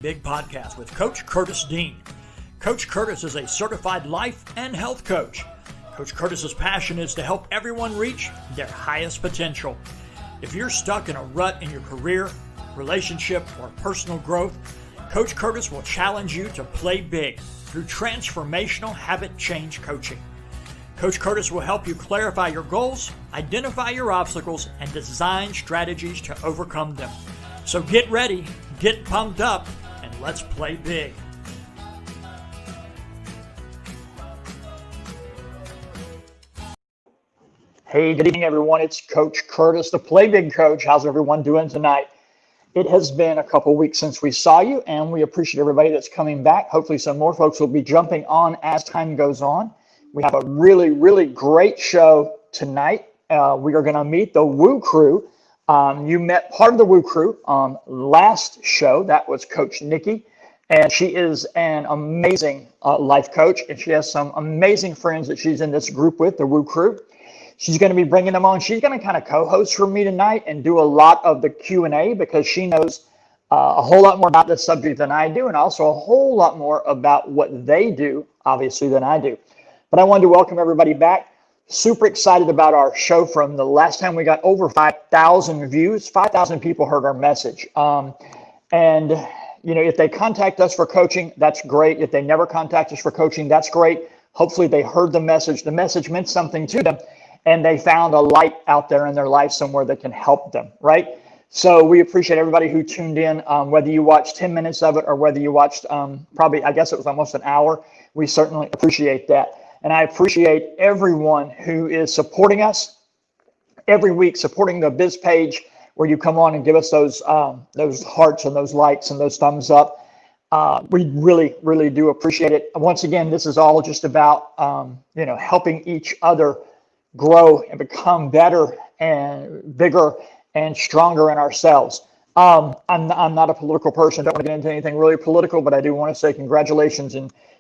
Big podcast with Coach Curtis Dean. Coach Curtis is a certified life and health coach. Coach Curtis's passion is to help everyone reach their highest potential. If you're stuck in a rut in your career, relationship, or personal growth, Coach Curtis will challenge you to play big through transformational habit change coaching. Coach Curtis will help you clarify your goals, identify your obstacles, and design strategies to overcome them. So get ready, get pumped up, and let's play big. Hey, good evening, everyone. It's Coach Curtis, the Play Big Coach. How's everyone doing tonight? It has been a couple weeks since we saw you, and we appreciate everybody that's coming back. Hopefully some more folks will be jumping on as time goes on. We have a really, really great show tonight. We are going to meet the Woo Crew. You met part of the Woo Crew on last show. That was Coach Nikki, and she is an amazing life coach, and she has some amazing friends that she's in this group with, the Woo Crew. She's going to be bringing them on. She's going to kind of co-host for me tonight and do a lot of the Q&A because she knows a whole lot more about this subject than I do, and also a whole lot more about what they do, obviously, than I do. But I wanted to welcome everybody back. Super excited about our show from the last time. We got over 5,000 views. 5,000 people heard our message. And, you know, if they contact us for coaching, that's great. If they never contact us for coaching, that's great. Hopefully they heard the message. The message meant something to them, and they found a light out there in their life somewhere that can help them, right? So we appreciate everybody who tuned in, whether you watched 10 minutes of it or whether you watched probably, I guess it was almost an hour. We certainly appreciate that. And I appreciate everyone who is supporting us every week, supporting the Biz page where you come on and give us those hearts and those likes and those thumbs up. We really, really do appreciate it. Once again, this is all just about, helping each other grow and become better and bigger and stronger in ourselves. I'm not a political person. Don't want to get into anything really political, but I do want to say congratulations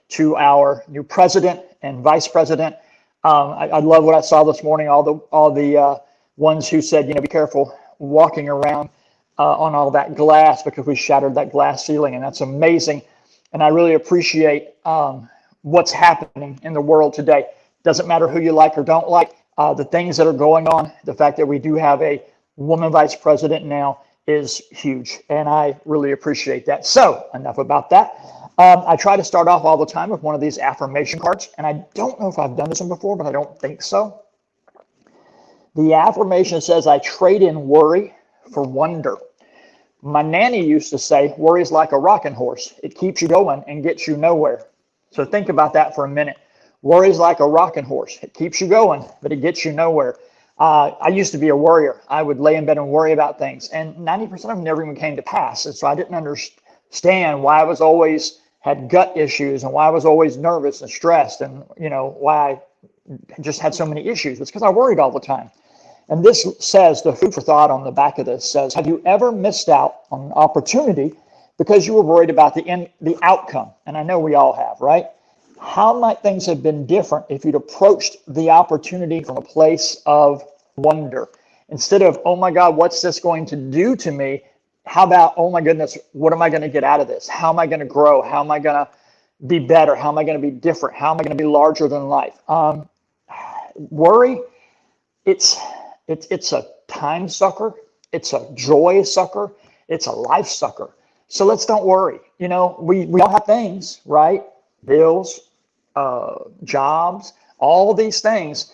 to our new president and vice president. I love what I saw this morning. All the ones who said, be careful walking around on all that glass because we shattered that glass ceiling, and that's amazing. And I really appreciate what's happening in the world today. Doesn't matter who you like or don't like. The things that are going on, the fact that we do have a woman vice president now is huge, and I really appreciate that. So enough about that. I try to start off all the time with one of these affirmation cards, and I don't know if I've done this one before, but I don't think so. The affirmation says, I trade in worry for wonder. My nanny used to say, worry is like a rocking horse. It keeps you going and gets you nowhere. So think about that for a minute. Worry is like a rocking horse. It keeps you going, but it gets you nowhere. I used to be a worrier. I would lay in bed and worry about things, and 90% of them never even came to pass. And so I didn't understand why I was always had gut issues and why I was always nervous and stressed, and why I just had so many issues. It's because I worried all the time. And this says, the food for thought on the back of this says, have you ever missed out on an opportunity because you were worried about the outcome? And I know we all have, right? How might things have been different if you'd approached the opportunity from a place of wonder? Instead of, oh my God, what's this going to do to me? How about, oh my goodness, what am I going to get out of this? How am I going to grow? How am I going to be better? How am I going to be different? How am I going to be larger than life? Worry, it's a time sucker. It's a joy sucker. It's a life sucker. So let's don't worry. We all have things, right? Bills, jobs, all these things.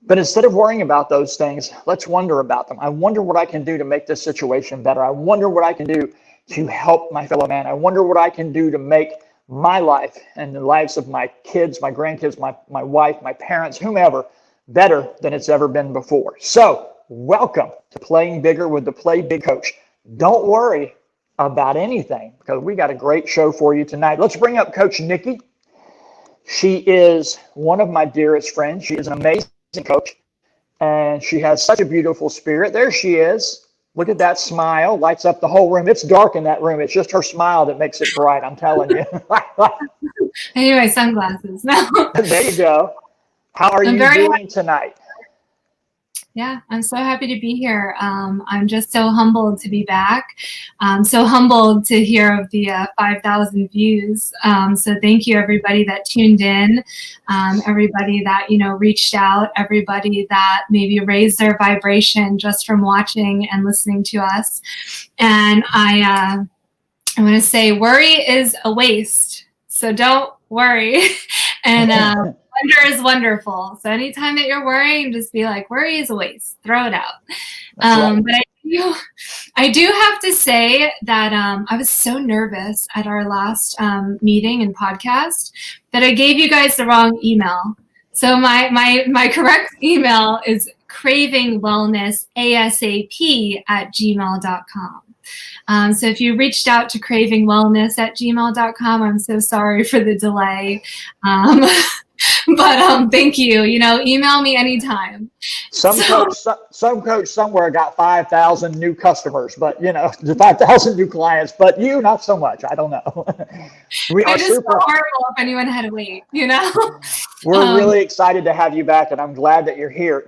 But instead of worrying about those things, let's wonder about them. I wonder what I can do to make this situation better. I wonder what I can do to help my fellow man. I wonder what I can do to make my life and the lives of my kids, my grandkids, my wife, my parents, whomever, better than it's ever been before. So welcome to Playing Bigger with the Play Big Coach. Don't worry about anything because we got a great show for you tonight. Let's bring up Coach Nikki. She is one of my dearest friends. She is an amazing coach, and she has such a beautiful spirit. There she is. Look at that smile. Lights up the whole room. It's dark in that room. It's just her smile that makes it bright, I'm telling you. I need my sunglasses now. There you go. How are you doing tonight? Yeah, I'm so happy to be here. I'm just so humbled to be back. So humbled to hear of the 5,000 views. So thank you, everybody that tuned in, everybody that reached out, everybody that maybe raised their vibration just from watching and listening to us. And I want to say, worry is a waste. So don't worry. And wonder is wonderful. So anytime that you're worrying, just be like, worry is a waste. Throw it out. Right. But I do have to say that I was so nervous at our last meeting and podcast that I gave you guys the wrong email. So my correct email is cravingwellnessasap@gmail.com. So if you reached out to cravingwellness@gmail.com, I'm so sorry for the delay. But thank you. Email me anytime. Some coach somewhere got 5,000 new customers, but 5,000 new clients, but you not so much. I don't know. We are super horrible if anyone had to wait. We're really excited to have you back, and I'm glad that you're here.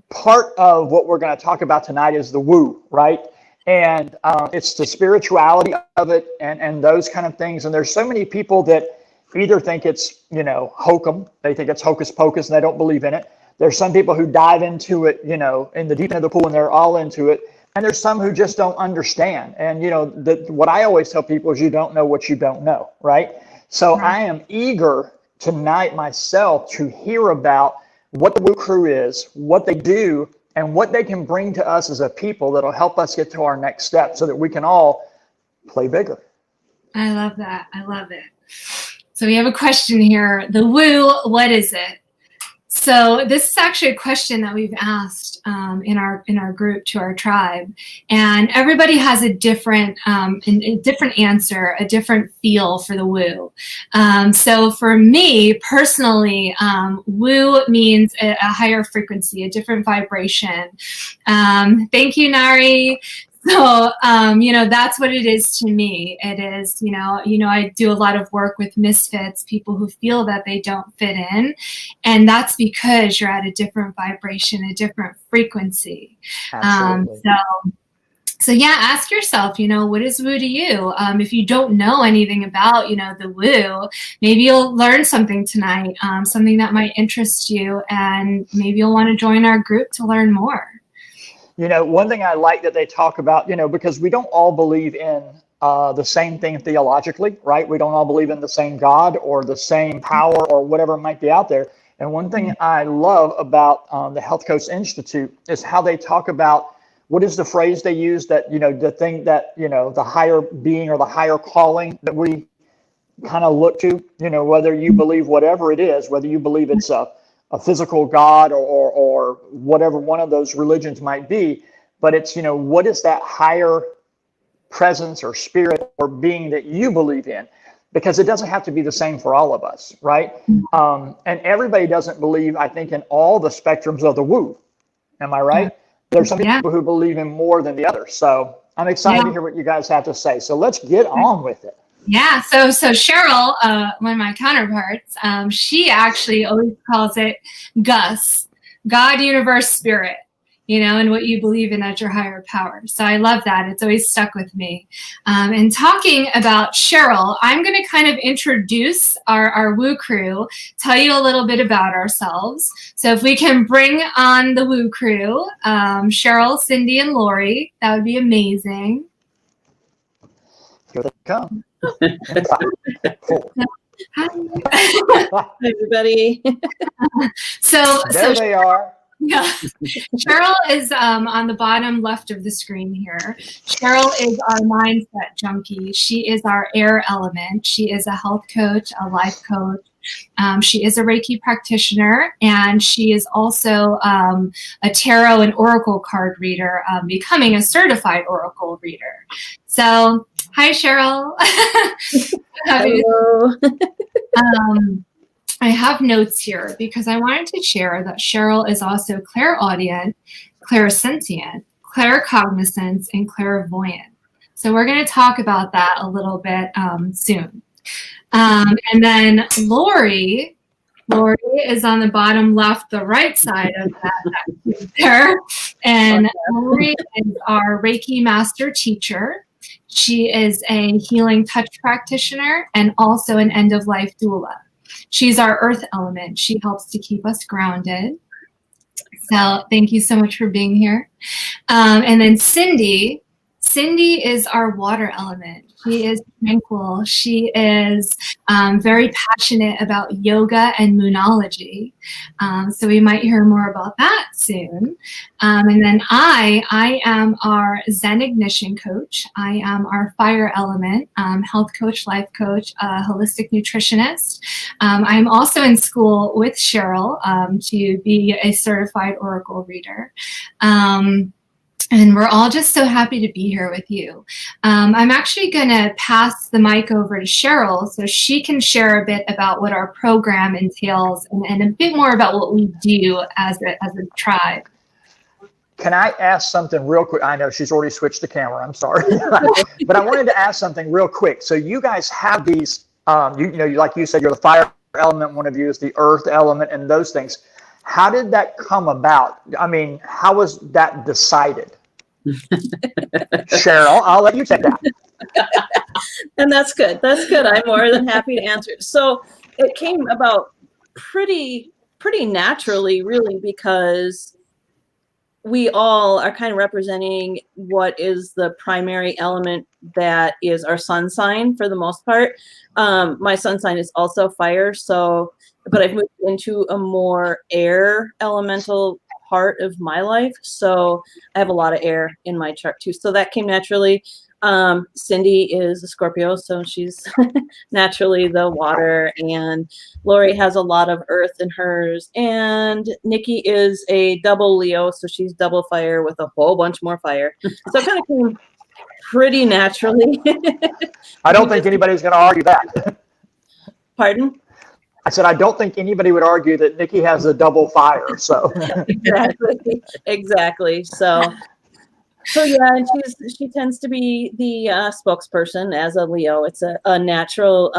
Part of what we're going to talk about tonight is the woo, right? And it's the spirituality of it and those kind of things. And there's so many people that either think it's, hokum, they think it's hocus pocus and they don't believe in it. There's some people who dive into it, in the deep end of the pool and they're all into it. And there's some who just don't understand. And, what I always tell people is you don't know what you don't know, right? So I am eager tonight myself to hear about what the Woo Crew is, what they do, and what they can bring to us as a people that'll help us get to our next step so that we can all play bigger. I love that. I love it. So we have a question here. The woo, what is it? So this is actually a question that we've asked in our group to our tribe, and everybody has a different answer, a different feel for the woo. So for me personally, woo means a higher frequency, a different vibration. Thank you, Nari. So, that's what it is to me. It is, I do a lot of work with misfits, people who feel that they don't fit in. And that's because you're at a different vibration, a different frequency. Absolutely. So yeah, ask yourself, what is woo to you? If you don't know anything about, the woo, maybe you'll learn something tonight, something that might interest you, and maybe you'll want to join our group to learn more. One thing I like that they talk about, because we don't all believe in the same thing theologically, right? We don't all believe in the same God or the same power or whatever might be out there. And one thing I love about the Health Coach Institute is how they talk about, what is the phrase they use, that, the thing that, the higher being or the higher calling that we kind of look to, whether you believe whatever it is, whether you believe it's a physical God or whatever one of those religions might be, but it's, what is that higher presence or spirit or being that you believe in? Because it doesn't have to be the same for all of us, right? And everybody doesn't believe, I think, in all the spectrums of the woo. Am I right? There's some people who believe in more than the others. So I'm excited to hear what you guys have to say. So let's get on with it. Yeah, so Cheryl, one of my counterparts, she actually always calls it GUS, God, Universe, Spirit, and what you believe in as your higher power. So I love that. It's always stuck with me. And talking about Cheryl, I'm going to kind of introduce our Woo Crew, tell you a little bit about ourselves. So if we can bring on the Woo Crew, Cheryl, Cindy, and Lori, that would be amazing. Here they come. 5, 4. Hi, everybody. So they are. Yeah. Cheryl is on the bottom left of the screen here. Cheryl is our mindset junkie. She is our air element. She is a health coach, a life coach. She is a Reiki practitioner, and she is also a tarot and oracle card reader, becoming a certified oracle reader. So, hi, Cheryl. Hello. I have notes here because I wanted to share that Cheryl is also clairaudient, clairsentient, claircognizance, and clairvoyant. So we're going to talk about that a little bit soon. And then Lori Lori is on the bottom left, the right side of that there. And Lori is our Reiki master teacher. She is a healing touch practitioner and also an end-of-life doula. She's our earth element. She helps to keep us grounded. So thank you so much for being here. And then Cindy is our water element. She is tranquil. She is very passionate about yoga and moonology. So we might hear more about that soon. And then I am our Zen Ignition coach. I am our fire element, health coach, life coach, holistic nutritionist. I'm also in school with Cheryl to be a certified Oracle reader. And we're all just so happy to be here with you. I'm actually going to pass the mic over to Cheryl so she can share a bit about what our program entails and a bit more about what we do as a tribe. Can I ask something real quick? I know she's already switched the camera. I'm sorry. But I wanted to ask something real quick. So you guys have these, like you said, you're the fire element. One of you is the earth element and those things. How did that come about? I mean, how was that decided? Cheryl, I'll let you take that. And that's good. That's good. I'm more than happy to answer. So it came about pretty naturally, really, because we all are kind of representing what is the primary element that is our sun sign for the most part. My sun sign is also fire, but I've moved into a more air elemental part of my life. So I have a lot of air in my chart too. So that came naturally. Cindy is a Scorpio, so she's naturally the water, and Lori has a lot of earth in hers, and Nikki is a double Leo, so she's double fire with a whole bunch more fire. So it kind of came pretty naturally. I don't think anybody's going to argue that. Pardon? I said, I don't think anybody would argue that Nikki has a double fire. So exactly. So yeah, and she tends to be the spokesperson as a Leo. It's a natural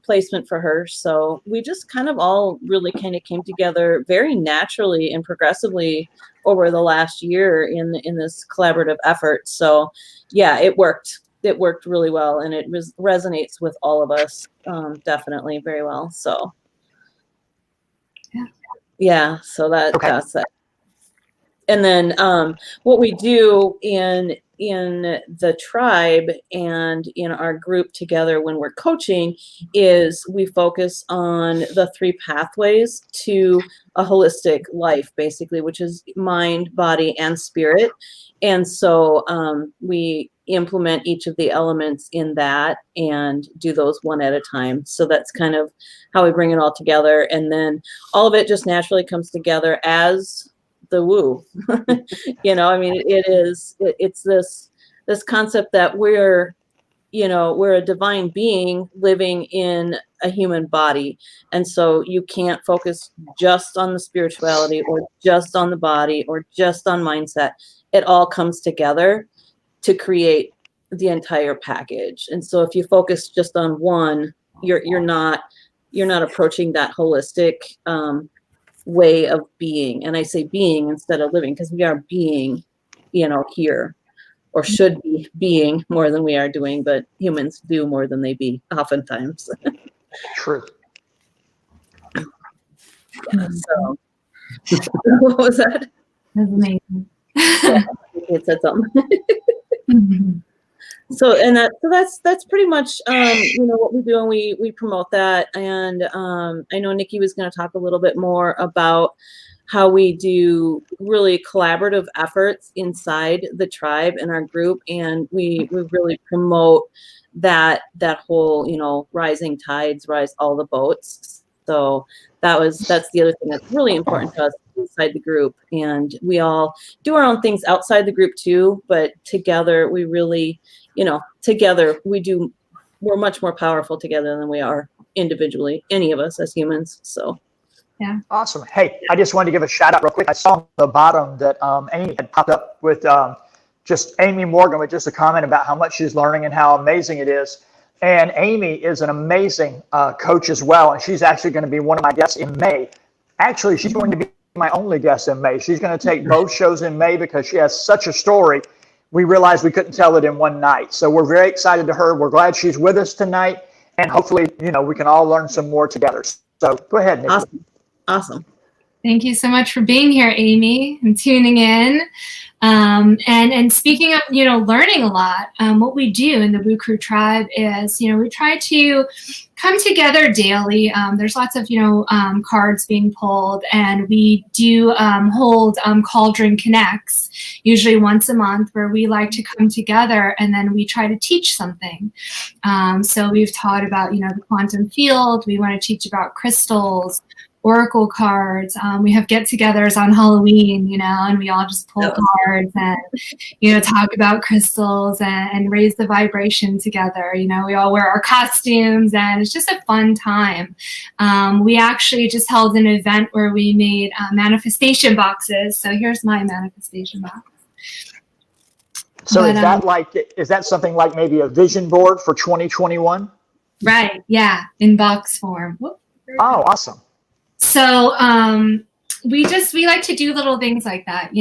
placement for her. So we just kind of all really kind of came together very naturally and progressively over the last year in this collaborative effort. So yeah, it worked. It worked really well, and it resonates with all of us definitely very well. So yeah, so that's that. And then what we do in the tribe and in our group together when we're coaching is we focus on the 3 pathways to a holistic life, basically, which is mind, body, and spirit. And so we implement each of the elements in that and do those one at a time. So that's kind of how we bring it all together. And then all of it just naturally comes together as the woo. I mean, it's this concept that we're a divine being living in a human body. And so you can't focus just on the spirituality or just on the body or just on mindset. It all comes together to create the entire package. And so if you focus just on one, you're not approaching that holistic way of being. And I say being instead of living, because we are being, here, or should be being more than we are doing, but humans do more than they be oftentimes. True. Yeah, so what was that? That's amazing. It said something. So that's pretty much what we do, and we promote that. And I know Nikki was going to talk a little bit more about how we do really collaborative efforts inside the tribe and our group, and we really promote that whole rising tides rise all the boats. So that's the other thing that's really important to us inside the group, and we all do our own things outside the group too, but together we really we're much more powerful together than we are individually, any of us as humans. So yeah. Awesome. Hey, I just wanted to give a shout out real quick. I saw on the bottom that Amy had popped up with just Amy Morgan with just a comment about how much she's learning and how amazing it is. And Amy is an amazing coach as well. And she's actually going to be one of my guests in May. Actually, she's going to be my only guest in May. She's going to take both shows in May because she has such a story. We realized we couldn't tell it in one night. So we're very excited to her. We're glad she's with us tonight. And hopefully, we can all learn some more together. So go ahead, Nikki. Awesome. Thank you so much for being here, Amy, and tuning in. And speaking of, learning a lot, what we do in the Woo Crew Tribe is, we try to come together daily. There's lots of, cards being pulled, and we do hold Cauldron Connects, usually once a month, where we like to come together and then we try to teach something. So we've taught about, the quantum field. We want to teach about crystals, oracle cards. We have get-togethers on Halloween, and we all just pull cards and, talk about crystals and raise the vibration together. We all wear our costumes, and it's just a fun time. We actually just held an event where we made manifestation boxes. So here's my manifestation box. So is that something like maybe a vision board for 2021? Right. Yeah. In box form. Oh, awesome. So we like to do little things like that,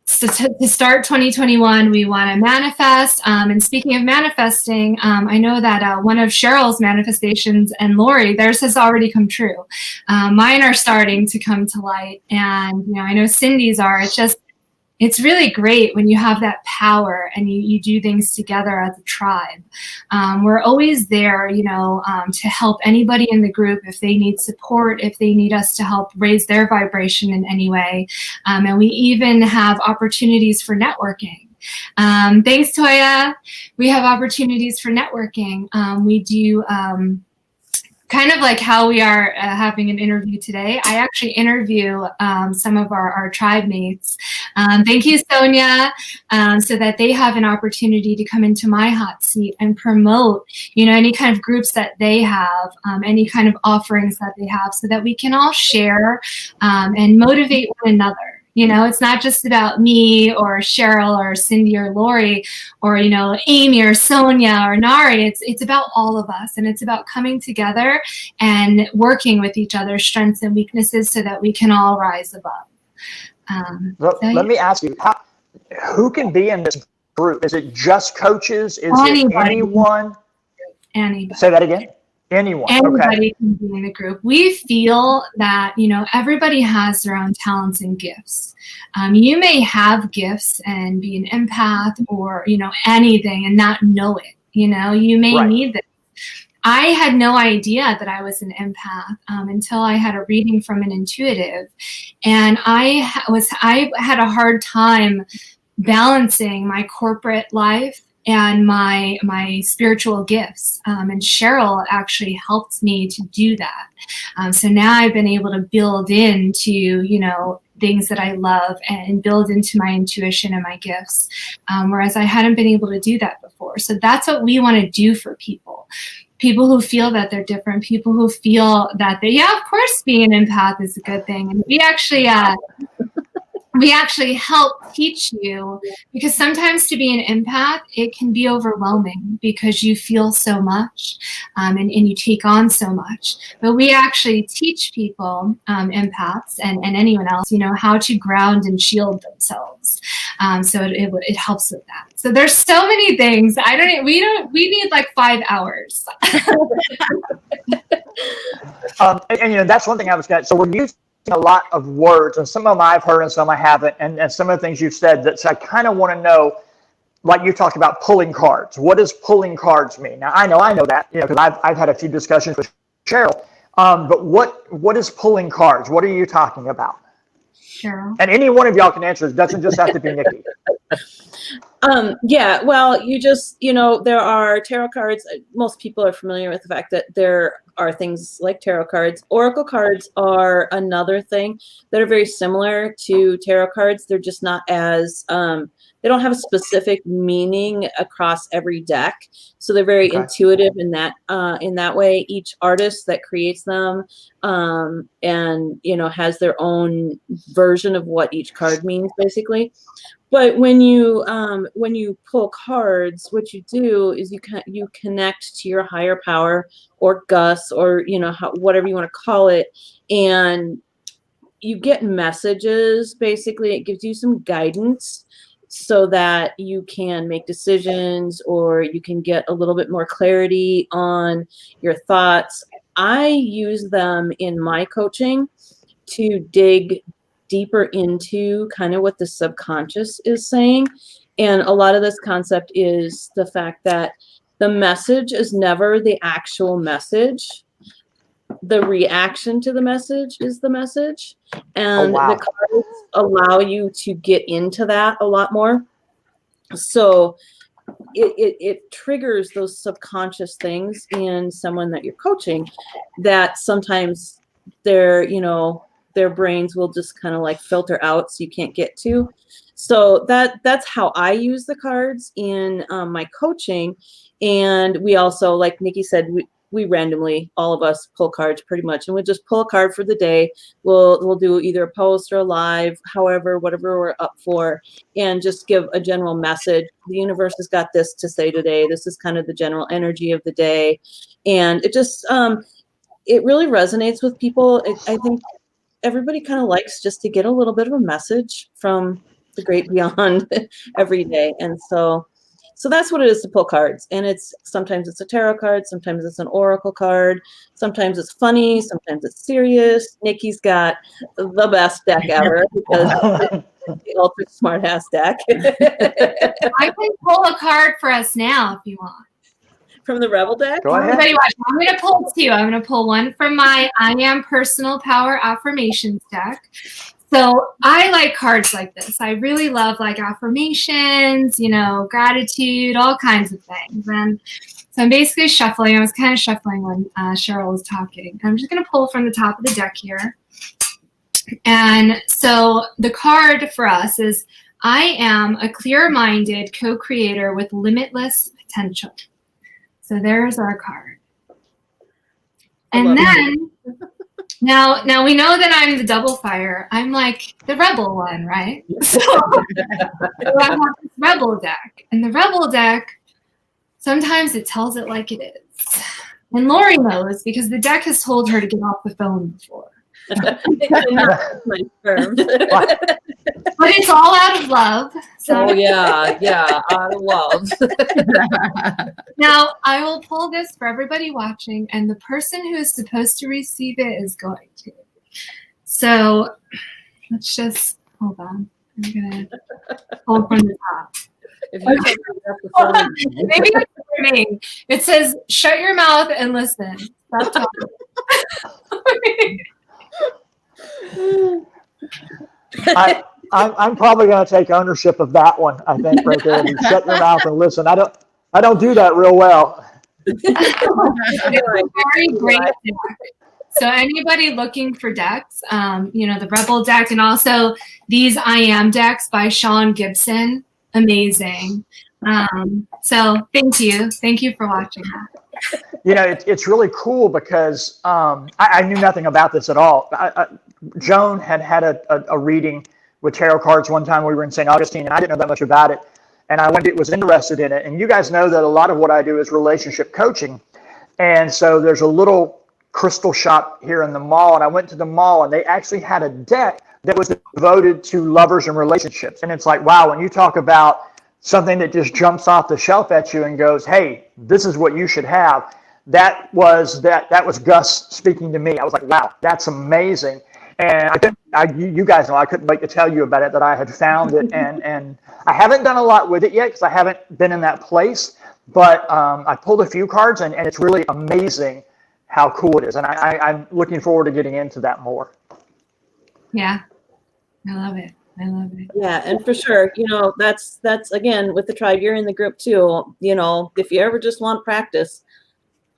So to start 2021, we want to manifest. And speaking of manifesting, I know that one of Cheryl's manifestations, and Lori, theirs has already come true. Mine are starting to come to light. And, I know Cindy's are. It's really great when you have that power and you do things together as a tribe. We're always there, to help anybody in the group if they need support, if they need us to help raise their vibration in any way. And we even have opportunities for networking. Thanks, Toya. We have opportunities for networking. We do kind of like how we are having an interview today. I actually interview some of our tribe mates. Thank you, Sonia, so that they have an opportunity to come into my hot seat and promote, any kind of groups that they have, any kind of offerings that they have, so that we can all share and motivate one another. It's not just about me or Cheryl or Cindy or Lori or, Amy or Sonia or Nari. It's about all of us, and it's about coming together and working with each other's strengths and weaknesses so that we can all rise above. Let me ask you, who can be in this group? Is it just coaches? Is it anyone? Anybody. Say that again. Anybody okay. Can be in the group. We feel that, everybody has their own talents and gifts. You may have gifts and be an empath or, anything and not know it. You may need this. I had no idea that I was an empath until I had a reading from an intuitive. And I had a hard time balancing my corporate life and my spiritual gifts. And Cheryl actually helped me to do that. So now I've been able to build into, things that I love and build into my intuition and my gifts. Whereas I hadn't been able to do that before. So that's what we want to do for people. People who feel that they're different, people who feel that of course, being an empath is a good thing. And we actually help teach you, because sometimes to be an empath, it can be overwhelming because you feel so much and you take on so much. But we actually teach people, empaths and anyone else, how to ground and shield themselves. So it helps with that. So there's so many things. We need like 5 hours. and that's one thing I was going to, so we're using a lot of words, and some of them I've heard and some I haven't, and some of the things you've said that I kind of want to know, like you talked about pulling cards. What does pulling cards mean? Now I know that, because I've had a few discussions with Cheryl, but what is pulling cards? What are you talking about? Cheryl. And any one of y'all can answer. It doesn't just have to be Nikki. Yeah, well, you just, there are tarot cards. Most people are familiar with the fact that there are things like tarot cards. Oracle cards are another thing that are very similar to tarot cards. They're just not as don't have a specific meaning across every deck. So they're very intuitive in that way. Each artist that creates them, and has their own version of what each card means, basically. But when you pull cards, what you do is you connect to your higher power, or Gus, or whatever you want to call it, and you get messages. Basically, it gives you some guidance so that you can make decisions, or you can get a little bit more clarity on your thoughts. I use them in my coaching to dig deeper into kind of what the subconscious is saying. And a lot of this concept is the fact that the message is never the actual message. The reaction to the message is the message. And the cards allow you to get into that a lot more. So it triggers those subconscious things in someone that you're coaching that sometimes their brains will just kind of like filter out, so you can't get to. So that's how I use the cards in my coaching. And we also, like Nikki said, we randomly, all of us, pull cards pretty much, and we just pull a card for the day. We'll do either a post or a live, whatever we're up for, and just give a general message. The universe has got this to say today. This is kind of the general energy of the day, and it just it really resonates with people. I think everybody kind of likes just to get a little bit of a message from the great beyond every day, and so that's what it is to pull cards. And sometimes it's a tarot card, sometimes it's an oracle card, sometimes it's funny, sometimes it's serious. Nikki's got the best deck ever because it's the ultra smart ass deck. I can pull a card for us now if you want. From the Rebel deck? Go ahead. Everybody watch. I'm going to pull two. I'm going to pull one from my I Am Personal Power Affirmations deck. So I like cards like this. I really love like affirmations, gratitude, all kinds of things. And so I'm basically shuffling. I was kind of shuffling when Cheryl was talking. I'm just going to pull from the top of the deck here. And so the card for us is, I am a clear-minded co-creator with limitless potential. So there's our card. And then... Now we know that I'm the double fire. I'm like the rebel one, right? So I have this rebel deck. And the rebel deck, sometimes it tells it like it is. And Lori knows because the deck has told her to get off the phone before. But it's all out of love. So. Oh, yeah, out of love. Now, I will pull this for everybody watching, and the person who is supposed to receive it is going to. So let's just, hold on. I'm going to pull from the top. Okay. Maybe it's for me. It says, shut your mouth and listen. Stop talking. I'm probably going to take ownership of that one. I think right there. You shut your mouth and listen. I don't do that real well. It's a very great deck. So anybody looking for decks, the Rebel deck, and also these I Am decks by Sean Gibson, amazing. So thank you for watching that. It's really cool because I knew nothing about this at all. Joan had a reading with tarot cards one time. We were in St. Augustine, and I didn't know that much about it. And I was interested in it. And you guys know that a lot of what I do is relationship coaching. And so there's a little crystal shop here in the mall. And I went to the mall, and they actually had a deck that was devoted to lovers and relationships. And it's like, wow, when you talk about something that just jumps off the shelf at you and goes, hey, this is what you should have. That was Gus speaking to me. I was like, wow, that's amazing. And you guys know I couldn't wait to tell you about it, that I had found it. And I haven't done a lot with it yet because I haven't been in that place. But I pulled a few cards, and it's really amazing how cool it is. And I'm looking forward to getting into that more. Yeah, I love it. Yeah, and for sure, that's again with the tribe. You're in the group too. If you ever just want practice,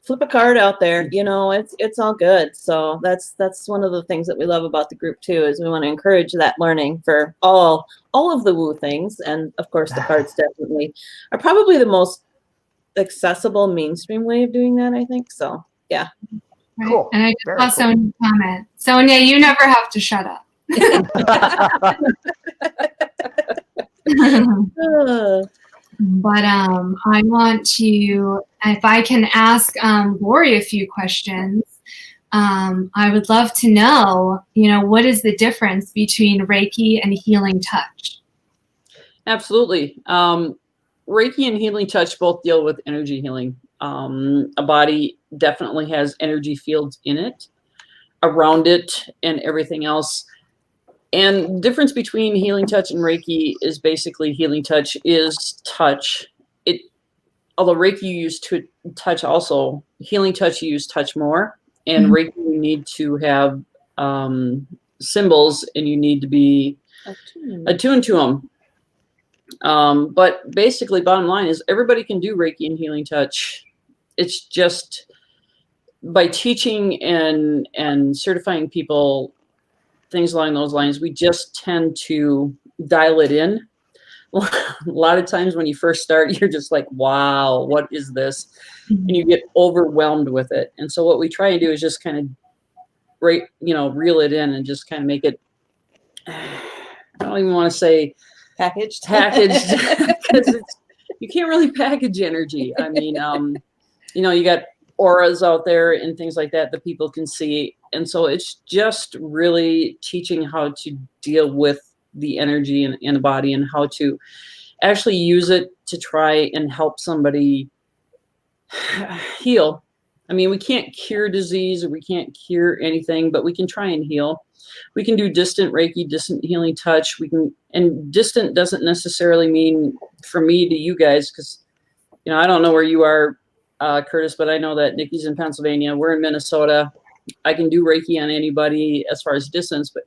flip a card out there. You know, it's all good. So that's one of the things that we love about the group too, is we want to encourage that learning for all of the woo things. And of course the cards definitely are probably the most accessible mainstream way of doing that, I think. So yeah. Right. Cool. And I just Very saw cool. Sonia comment. Sonia, you never have to shut up. But I want to, if I can ask Lori a few questions, I would love to know, what is the difference between Reiki and healing touch? Absolutely. Reiki and healing touch both deal with energy healing. A body definitely has energy fields in it, around it, and everything else. And the difference between healing touch and Reiki is basically healing touch is touch. Although Reiki you use to touch also, healing touch you use touch more. And Reiki you need to have symbols, and you need to be attuned to them. But basically, bottom line is everybody can do Reiki and healing touch. It's just by teaching and certifying people things along those lines, we just tend to dial it in. A lot of times when you first start, you're just like, wow, what is this? And you get overwhelmed with it. And so what we try and do is just kind of reel it in and just kind of make it, I don't even want to say packaged, because you can't really package energy. I mean, you got auras out there and things like that people can see. And so it's just really teaching how to deal with the energy in the body and how to actually use it to try and help somebody heal. I mean, we can't cure disease or we can't cure anything, but we can try and heal. We can do distant Reiki, distant healing touch. And distant doesn't necessarily mean for me to you guys, because, I don't know where you are, Curtis, but I know that Nikki's in Pennsylvania. We're in Minnesota. I can do Reiki on anybody as far as distance, but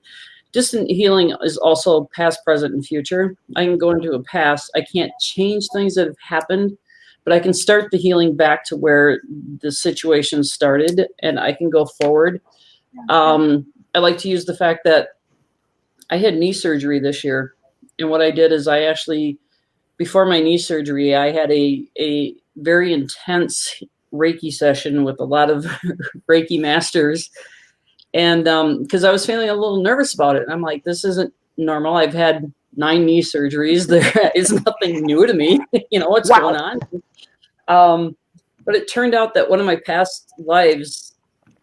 distant healing is also past, present, and future. I can go into a past. I can't change things that have happened, but I can start the healing back to where the situation started, and I can go forward. I like to use the fact that I had knee surgery this year, and what I did is I actually, before my knee surgery, I had a very intense Reiki session with a lot of Reiki masters. And because I was feeling a little nervous about it. And I'm like, this isn't normal. I've had 9 knee surgeries. There is nothing new to me. What's going on? But it turned out that one of my past lives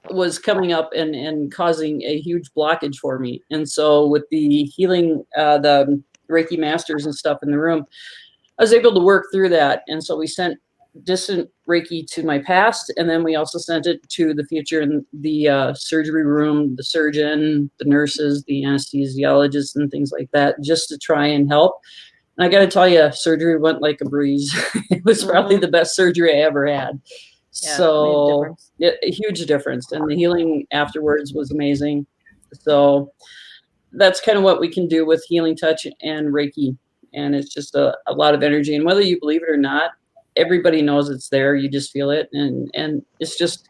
was coming up and causing a huge blockage for me. And so with the healing, the Reiki masters and stuff in the room, I was able to work through that. And so we sent distant Reiki to my past, and then we also sent it to the future in the surgery room, the surgeon, the nurses, the anesthesiologists, and things like that, just to try and help. And I got to tell you, surgery went like a breeze. It was probably the best surgery I ever had. Yeah, so a huge difference, and the healing afterwards was amazing. So that's kind of what we can do with healing touch and Reiki, and it's just a lot of energy. And whether you believe it or not, everybody knows it's there. You just feel it. And it's just,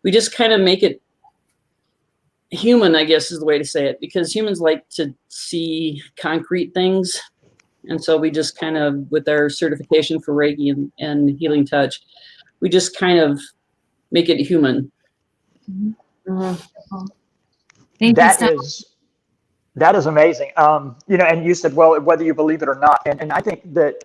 we just kind of make it human, I guess is the way to say it, because humans like to see concrete things. And so we just kind of, with our certification for Reiki and healing touch, we just kind of make it human. Thank you. That is amazing. And you said, well, whether you believe it or not. And I think that,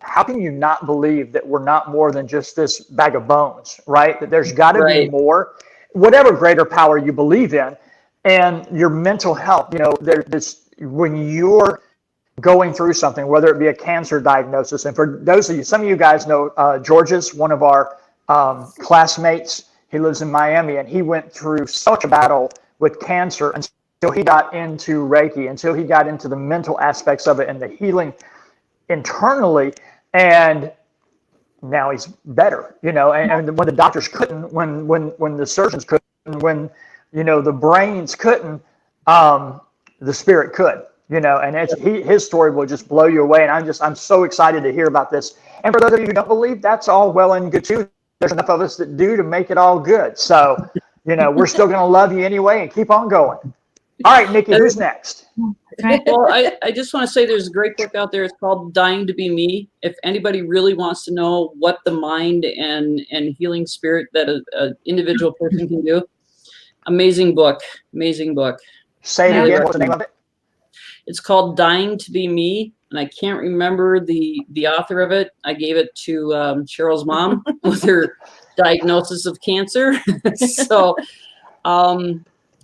how can you not believe that we're not more than just this bag of bones, right? That there's got to be more, whatever greater power you believe in, and your mental health. When you're going through something, whether it be a cancer diagnosis, and for those of you, some of you guys know George's one of our classmates. He lives in Miami, and he went through such a battle with cancer until he got into Reiki, until he got into the mental aspects of it and the healing internally, and now he's better, and when the doctors couldn't, when the surgeons couldn't, when the brains couldn't, the spirit could, and his story will just blow you away. And I'm so excited to hear about this. And for those of you who don't believe, that's all well and good too. there's enough of us that do to make it all good. So, we're still going to love you anyway and keep on going. All right, Nikki, who's next? Right. Well, I just want to say there's a great book out there. It's called Dying to Be Me. If anybody really wants to know what the mind and healing spirit that an individual person can do, amazing book. Amazing book. Say it again. What's the name of it? It's called Dying to Be Me, and I can't remember the author of it. I gave it to Cheryl's mom with her diagnosis of cancer. So,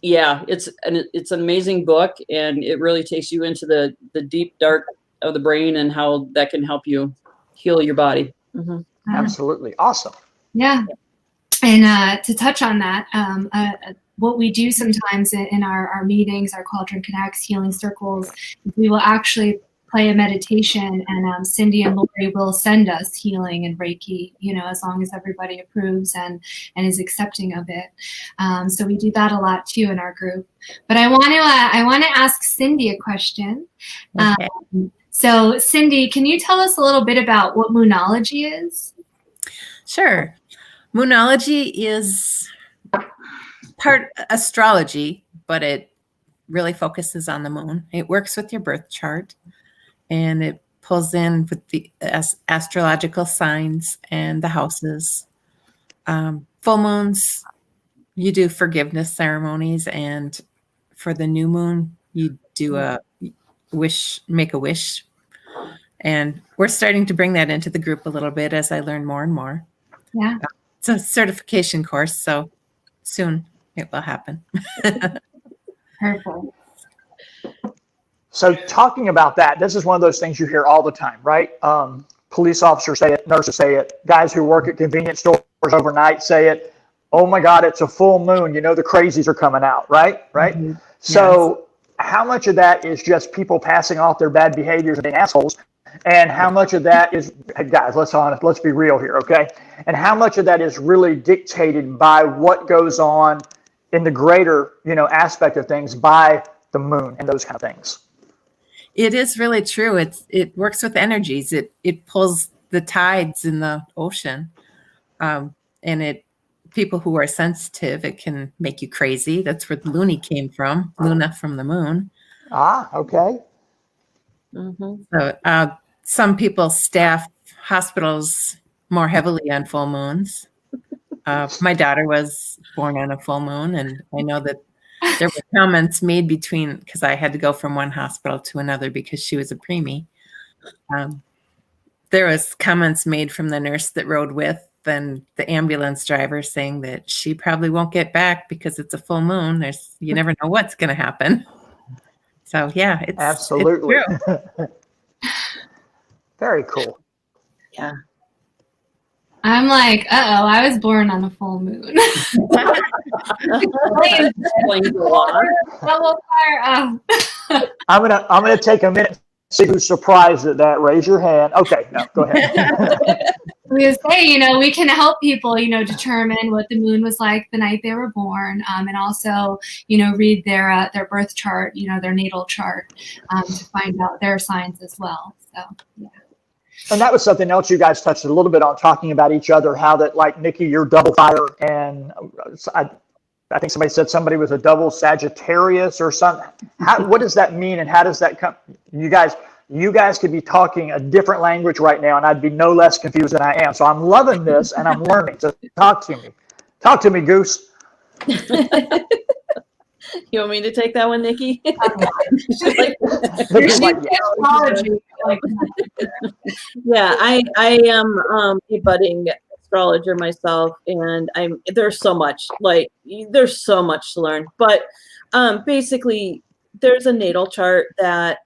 yeah, it's an amazing book, and it really takes you into the deep dark of the brain and how that can help you heal your body. Mhm. Absolutely. Awesome. Yeah. And to touch on that, what we do sometimes in our meetings, our Cauldron Connects healing circles, we will actually play a meditation, and Cindy and Lori will send us healing and Reiki, as long as everybody approves and is accepting of it. So we do that a lot too in our group. But I want to ask Cindy a question. Okay. So Cindy, can you tell us a little bit about what Moonology is? Sure. Moonology is part astrology, but it really focuses on the moon. It works with your birth chart, and it pulls in with the astrological signs and the houses. Full moons, you do forgiveness ceremonies, and for the new moon, you do make a wish. And we're starting to bring that into the group a little bit as I learn more and more. Yeah. It's a certification course, so soon it will happen. Perfect. So talking about that, this is one of those things you hear all the time, right? Police officers say it, nurses say it, guys who work at convenience stores overnight say it. Oh my God, it's a full moon. The crazies are coming out, right? Mm-hmm. So how much of that is just people passing off their bad behaviors and being assholes? And how much of that is, hey guys, let's be real here, okay? And how much of that is really dictated by what goes on in the greater, aspect of things by the moon and those kind of things? It is really true. It works with energies. It pulls the tides in the ocean, and people who are sensitive, it can make you crazy. That's where Luna came from. Luna from the moon. Ah, okay. Mhm. So some people staff hospitals more heavily on full moons. My daughter was born on a full moon, and I know that there were comments made because I had to go from one hospital to another because she was a preemie. There was comments made from the nurse that rode with and the ambulance driver saying that she probably won't get back because it's a full moon. You never know what's going to happen. So yeah, it's absolutely. It's true. Very cool. Yeah. I'm like, I was born on a full moon. Explains a lot. I'm gonna take a minute, see who's surprised at that. Raise your hand. Okay, no, go ahead. We say, we can help people, determine what the moon was like the night they were born, and also, read their birth chart, their natal chart, to find out their signs as well. So, yeah. And that was something else you guys touched a little bit on, talking about each other, how that, like, Nikki, you're double fire, and I think somebody said somebody was a double Sagittarius or something. What does that mean, and how does that come? You guys could be talking a different language right now, and I'd be no less confused than I am. So I'm loving this, and I'm learning. So talk to me, Goose. You want me to take that one, Nikki? Yeah, I am a budding astrologer myself, and there's so much to learn. But basically, there's a natal chart that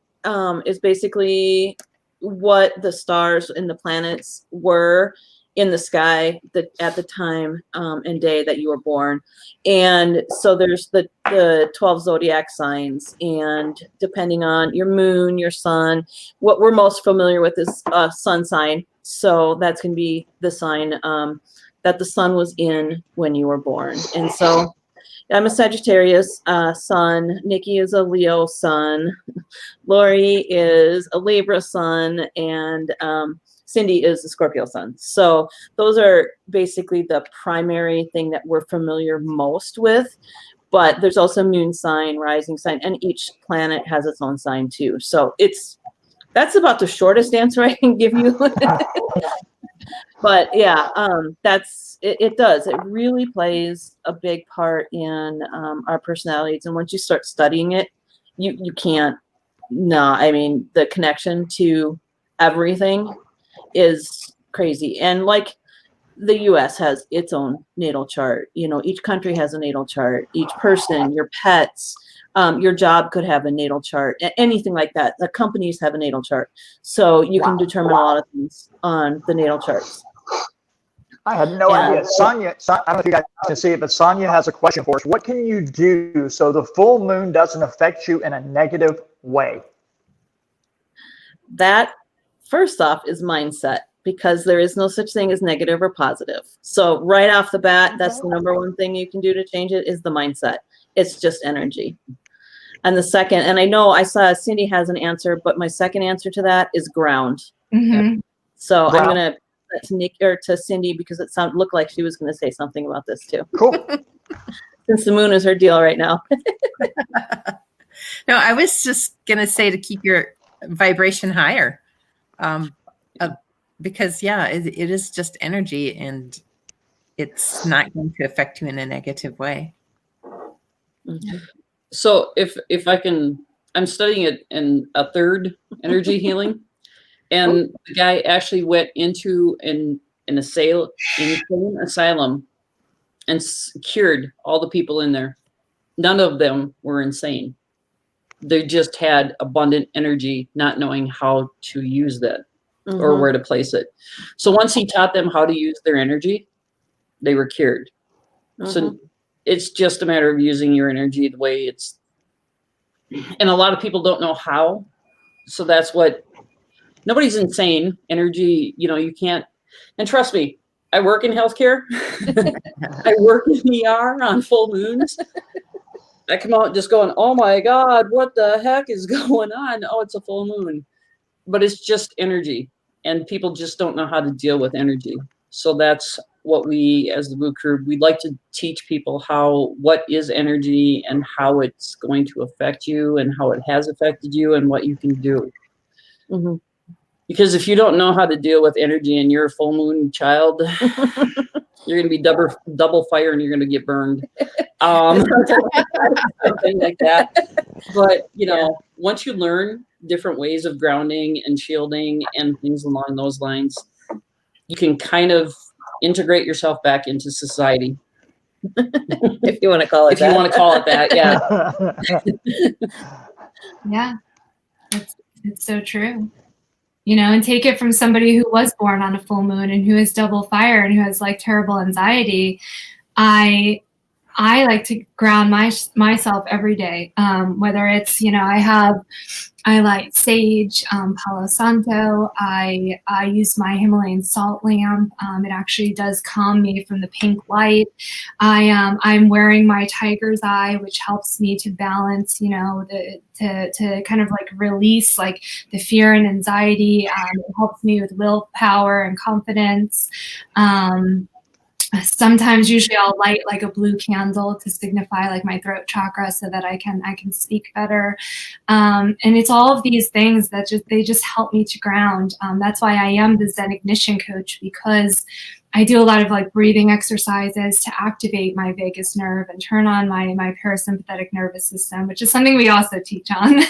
is basically what the stars and the planets were in the sky at the time and day that you were born. And so there's the 12 zodiac signs, and depending on your moon, your sun, what we're most familiar with is sun sign. So that's going to be the sign that the sun was in when you were born. And so I'm a Sagittarius sun. Nikki is a Leo sun. Lori is a Libra sun. And Cindy is the Scorpio sun. So those are basically the primary thing that we're familiar most with. But there's also moon sign, rising sign, and each planet has its own sign too. So that's about the shortest answer I can give you. But yeah, it does. It really plays a big part in our personalities. And once you start studying it, you can't. No, I mean, the connection to everything is crazy. And like the US has its own natal chart. You know, each country has a natal chart. Each person, your pets, your job could have a natal chart, anything like that. The companies have a natal chart. So you can determine a lot of things on the natal charts. I had no idea. Sonia, I don't know if you guys can see it, but Sonia has a question for us. What can you do so the full moon doesn't affect you in a negative way? That, first off, is mindset, because there is no such thing as negative or positive. So right off the bat, that's the number one thing you can do to change it, is the mindset. It's just energy. And the second, and I know I saw Cindy has an answer, but my second answer to that is ground. Mm-hmm. So I'm going to to Nick or to Cindy, because it looked like she was going to say something about this too. Cool. Since the moon is her deal right now. No, I was just going to say to keep your vibration higher. Because yeah, it is just energy, and it's not going to affect you in a negative way. Mm-hmm. So if I can, I'm studying it in a third energy healing. And the guy actually went into an insane asylum and cured all the people in there. None of them were insane. They just had abundant energy, not knowing how to use that or where to place it. So once he taught them how to use their energy, they were cured. So it's just a matter of using your energy the way it's, and a lot of people don't know how. So that's what, nobody's insane. Energy, you can't, and trust me, I work in healthcare. I work in ER on full moons. I come out just going, oh my God, what the heck is going on? Oh, it's a full moon. But it's just energy, and people just don't know how to deal with energy. So that's what we, as the Woo Crew, we'd like to teach people what is energy and how it's going to affect you and how it has affected you and what you can do. Mm-hmm. Because if you don't know how to deal with energy and you're a full moon child, you're going to be double fire and you're going to get burned. Something like that. But, once you learn different ways of grounding and shielding and things along those lines, you can kind of integrate yourself back into society. If you want to call it that. If you want to call it that, yeah. Yeah, it's so true. And take it from somebody who was born on a full moon and who is double fire and who has like terrible anxiety. I like to ground myself every day. Whether it's, I like sage, Palo Santo. I use my Himalayan salt lamp. It actually does calm me from the pink light. I'm wearing my tiger's eye, which helps me to balance, to kind of like release like the fear and anxiety. It helps me with willpower and confidence. Usually I'll light like a blue candle to signify like my throat chakra so that I can speak better. And it's all of these things that they just help me to ground. That's why I am the Zen Ignition coach, because I do a lot of like breathing exercises to activate my vagus nerve and turn on my parasympathetic nervous system, which is something we also teach on.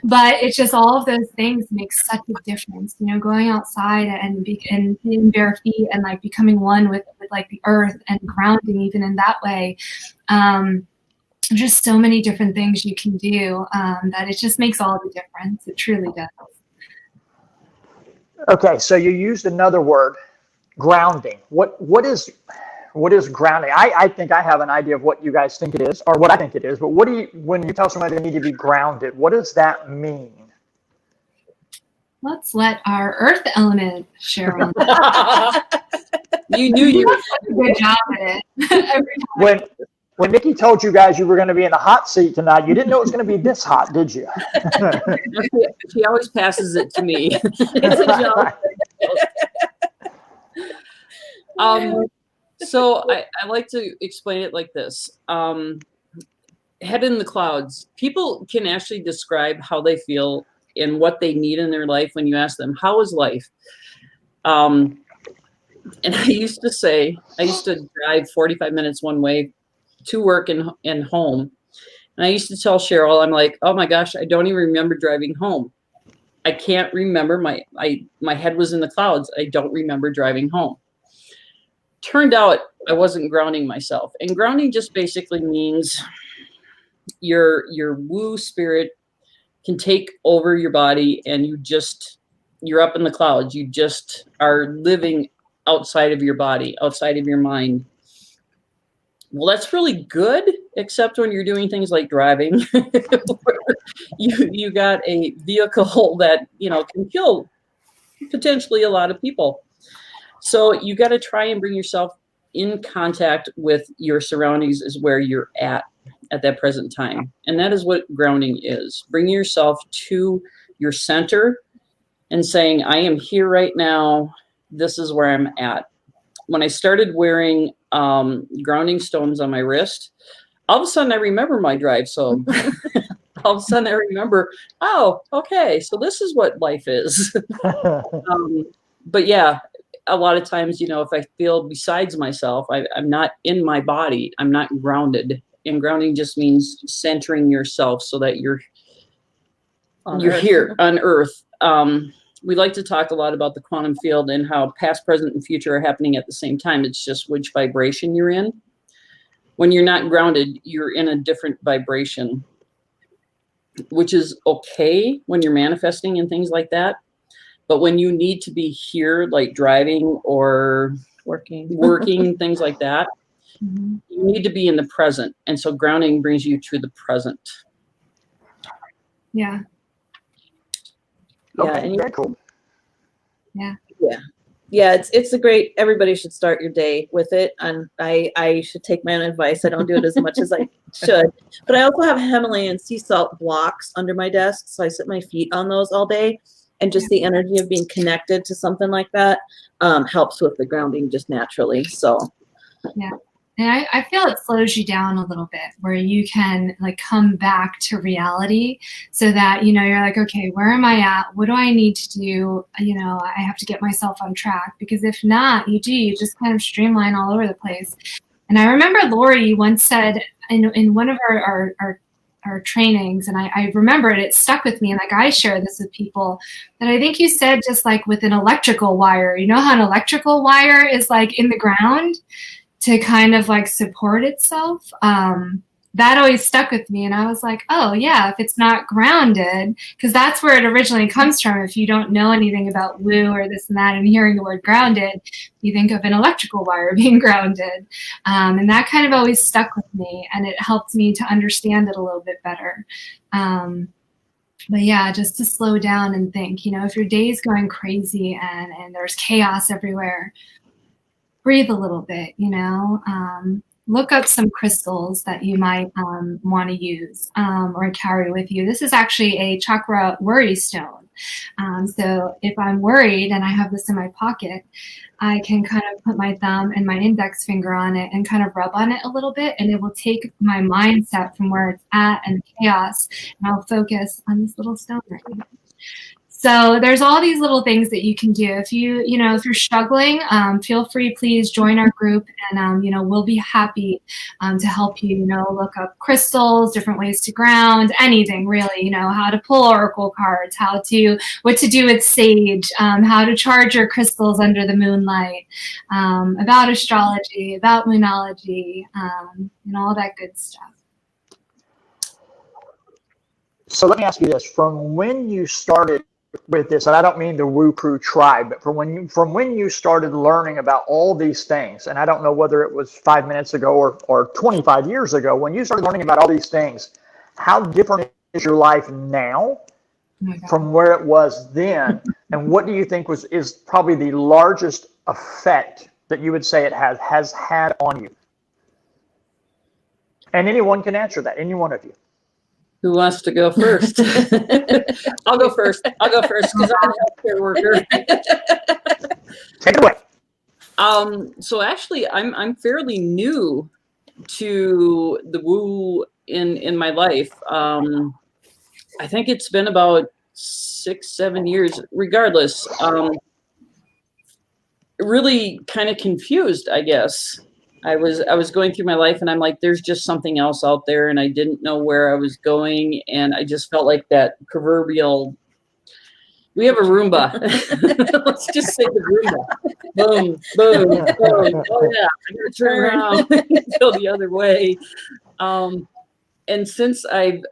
But it's just all of those things make such a difference, going outside and being bare feet and like becoming one with like the earth and grounding even in that way. There's just so many different things you can do that it just makes all the difference. It truly does. Okay, so you used another word, grounding. What is grounding? I think I have an idea of what you guys think it is, or what I think it is, but when you tell somebody they need to be grounded, what does that mean? Let's let our earth element share on. You knew you do a good job at it every time. When Nikki told you guys you were going to be in the hot seat tonight, you didn't know it was going to be this hot, did you? She always passes it to me. It's a joke. So I like to explain it like this. Head in the clouds. People can actually describe how they feel and what they need in their life when you ask them, how is life? And I used to drive 45 minutes one way to work and home. And I used to tell Cheryl, I'm like, oh my gosh, I don't even remember driving home. I can't remember. My head was in the clouds. I don't remember driving home. Turned out I wasn't grounding myself. And grounding just basically means your woo spirit can take over your body and you're up in the clouds. You just are living outside of your body, outside of your mind. Well, that's really good, except when you're doing things like driving. you got a vehicle that, can kill potentially a lot of people. So you got to try and bring yourself in contact with your surroundings is where you're at that present time. And that is what grounding is. Bring yourself to your center and saying, I am here right now. This is where I'm at. When I started wearing grounding stones on my wrist, all of a sudden I remember my drive. So all of a sudden I remember, oh, okay, so this is what life is. But yeah, a lot of times, if I feel besides myself, I'm not in my body, I'm not grounded. And grounding just means centering yourself so that you're here on Earth. We like to talk a lot about the quantum field and how past, present, and future are happening at the same time. It's just which vibration you're in. When you're not grounded, you're in a different vibration, which is okay when you're manifesting and things like that. But when you need to be here, like driving or working, things like that, you need to be in the present. And so grounding brings you to the present. Yeah. Okay, and very cool. Yeah, it's a great, everybody should start your day with it. And I should take my own advice. I don't do it as much as I should. But I also have Himalayan sea salt blocks under my desk. So I sit my feet on those all day. And just the energy of being connected to something like that helps with the grounding just naturally. So yeah. And I feel it slows you down a little bit where you can like come back to reality so that, you're like, okay, where am I at? What do I need to do? I have to get myself on track, because if not, you just kind of streamline all over the place. And I remember Lori once said in one of our trainings, and I remember it stuck with me, and like I share this with people, that I think you said just like with an electrical wire, how an electrical wire is like in the ground to kind of like support itself. That always stuck with me. And I was like, oh yeah, if it's not grounded, because that's where it originally comes from. If you don't know anything about woo or this and that, and hearing the word grounded, you think of an electrical wire being grounded. And that kind of always stuck with me, and it helped me to understand it a little bit better. But yeah, just to slow down and think, if your day is going crazy and there's chaos everywhere, breathe a little bit, look up some crystals that you might want to use or carry with you. This is actually a chakra worry stone. So if I'm worried and I have this in my pocket, I can kind of put my thumb and my index finger on it and kind of rub on it a little bit, and it will take my mindset from where it's at and chaos, and I'll focus on this little stone right here. So there's all these little things that you can do. If if you're struggling, feel free, please join our group, and we'll be happy to help you. Look up crystals, different ways to ground, anything really. How to pull oracle cards, what to do with sage, how to charge your crystals under the moonlight, about astrology, about moonology, all that good stuff. So let me ask you this: from when you started with this, and I don't mean the Woo Crew tribe, but from when you started learning about all these things, and I don't know whether it was 5 minutes ago or 25 years ago, when you started learning about all these things, how different is your life now from where it was then? And what do you think is probably the largest effect that you would say it has had on you? And anyone can answer that, any one of you. Who wants to go first? I'll go first because I'm a healthcare worker. Take it away. So actually, I'm fairly new to the woo in my life. I think it's been about 6-7 years. Regardless, really kind of confused, I guess. I was going through my life and I'm like, there's just something else out there, and I didn't know where I was going, and I just felt like that proverbial. We have a Roomba. Let's just say the Roomba. Boom, boom, boom. Oh yeah, I'm gonna turn around and go the other way. And since I've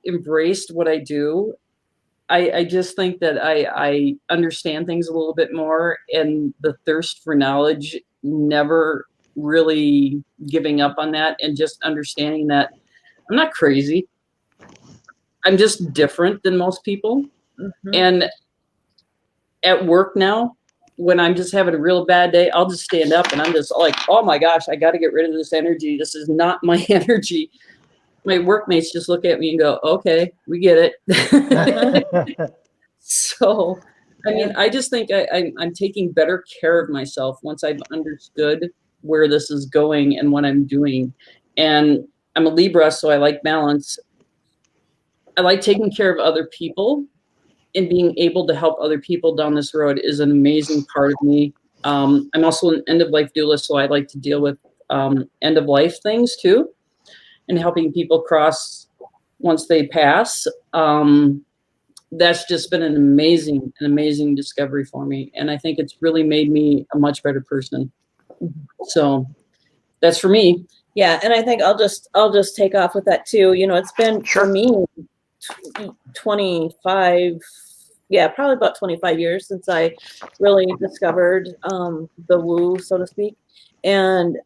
embraced what I do, I just think that I understand things a little bit more, and the thirst for knowledge, never really giving up on that, and just understanding that I'm not crazy. I'm just different than most people. Mhm. And at work now, when I'm just having a real bad day, I'll just stand up and I'm just like, oh my gosh, I got to get rid of this energy. This is not my energy. My workmates just look at me and go, okay, we get it. So, I mean, I just think I'm taking better care of myself once I've understood where this is going and what I'm doing. And I'm a Libra, so I like balance. I like taking care of other people, and being able to help other people down this road is an amazing part of me. I'm also an end-of-life doula, so I like to deal with end-of-life things too, and helping people cross once they pass. That's just been an amazing discovery for me, and I think it's really made me a much better person. So that's for me. Yeah, and I think I'll just take off with that too. You know, it's been for me 25, probably about 25 years since I really discovered the woo, so to speak. And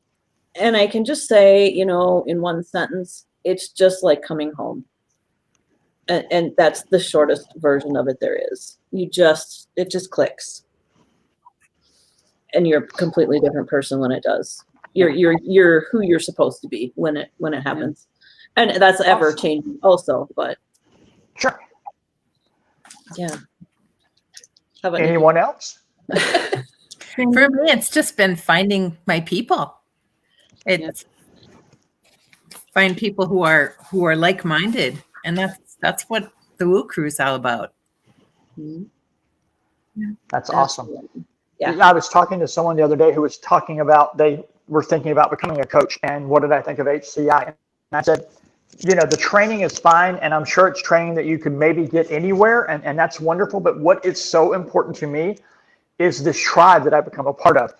I can just say, you know, in one sentence, it's just like coming home. And that's the shortest version of it there is. It just clicks. And you're a completely different person when it does. You're who you're supposed to be when it happens. And that's ever changing also, but Sure. yeah. How about Anyone else? For me, it's just been finding my people. It's find people who are like-minded, and that's what the Woo Crew is all about. That's awesome. Yeah. I was talking to someone the other day who was talking about they were thinking about becoming a coach, and what did I think of HCI? And I said, you know, the training is fine, and I'm sure it's training that you could maybe get anywhere, and that's wonderful. But what is so important to me is this tribe that I've become a part of.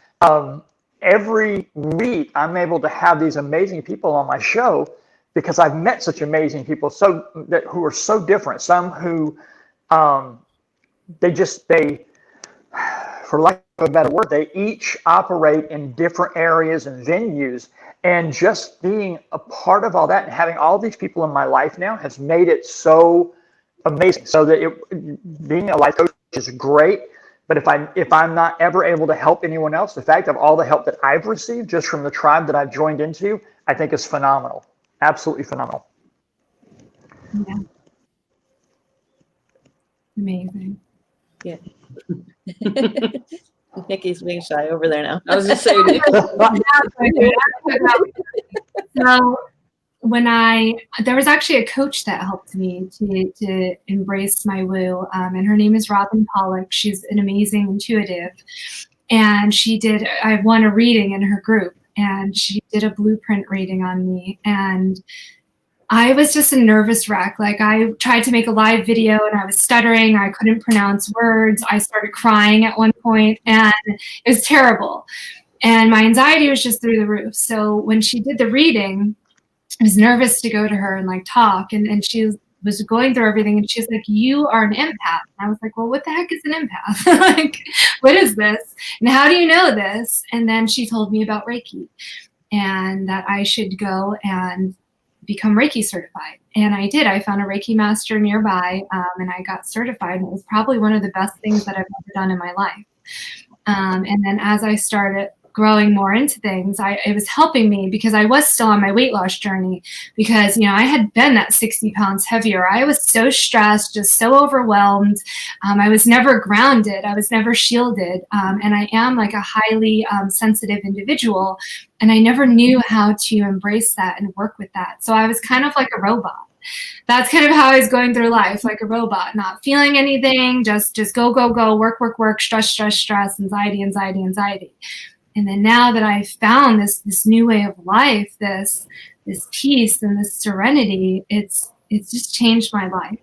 Every week, I'm able to have these amazing people on my show because I've met such amazing people who are so different. Some who they for lack of a better word, they each operate in different areas and venues. And just being a part of all that and having all these people in my life now has made it so amazing. So that being a life coach is great. But if I'm not ever able to help anyone else, the fact of all the help that I've received just from the tribe that I've joined into, I think is phenomenal. Absolutely phenomenal. Yeah. Amazing. Yeah. Nikki's being shy over there now. I was just saying, So when there was actually a coach that helped me to embrace my woo, and her name is Robin Pollock. She's an amazing intuitive, and I won a reading in her group, and she did a blueprint reading on me, and I was just a nervous wreck. Like, I tried to make a live video and I was stuttering. I couldn't pronounce words. I started crying at one point, and it was terrible. And my anxiety was just through the roof. So when she did the reading, I was nervous to go to her and like talk. And she was going through everything. And she's like, "You are an empath." And I was like, "Well, what the heck is an empath? Like, what is this? And how do you know this?" And then she told me about Reiki, and that I should go and become Reiki certified. And I did. I found a Reiki master nearby, and I got certified. And it was probably one of the best things that I've ever done in my life. And then as I started growing more into things, it was helping me because I was still on my weight loss journey, because, you know, I had been that 60 pounds heavier. I was so stressed, just so overwhelmed. I was never grounded. I was never shielded. And I am like a highly sensitive individual. And I never knew how to embrace that and work with that. So I was kind of like a robot. That's kind of how I was going through life, like a robot, not feeling anything, just go, go, go, work, work, work, stress, stress, stress, anxiety, anxiety, anxiety. And then now that I've found this new way of life, this peace and this serenity, it's just changed my life.